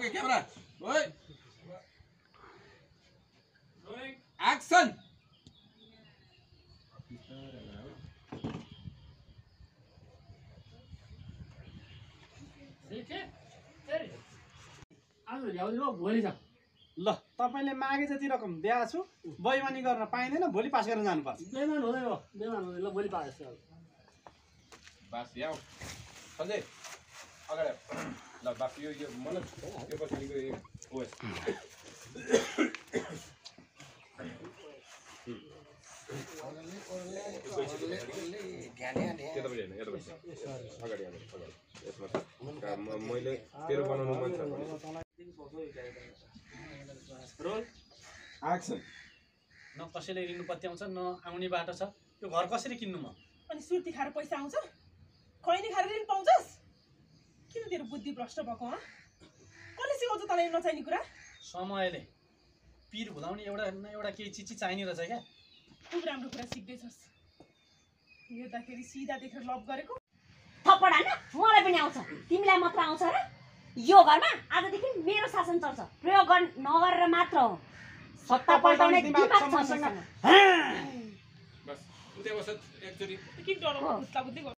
okay camera ओइ action आज ल्याउनु भोलि जाऊ ल तपाईले मागे जति रकम दिएको छु बैमानी गर्न पाइँदैन भोलि पास गर्न जानुपर्छ बेमान हुँदैन बेमान हुँदैन ल भोलि पाएछ बास याउ सञ्जय अगाडि ल बास यो मलाई यो पछाडिको ओएस मैले तेरो बनाउनु मन छ रोल एक्सन न कसैले लिनु पत्याउँछ न आउने बाटो छ यो घर कसरी किन्नु म अनि सुर्ती खाएर पैसा आउँछ खैनी खाएर ऋण पाउँछस् किन तेरो बुद्धि भ्रष्ट भएको ह कसले सिकाउँछ तँलाई नचाहिने कुरा समयले पिर भुलाउने एउटा न एउटा केही चिज चाहिने रहेछ क्या खुब राम्रो कुरा सिक्दैछस् हेर्दाखेरि सिधा देखेर लभ गरेको थप्पड हान्न मलाई पनि आउँछ तिमीलाई मात्र आउँछ र यो घरमा आजदेखि मेरो शासन चल्छ प्रयोग नगरेर मात्र हो सत्ता पल्टाउने दिमाग छ मसँग बस उतै बस एकचोटी के डराउनु खुट्टा बुद्धि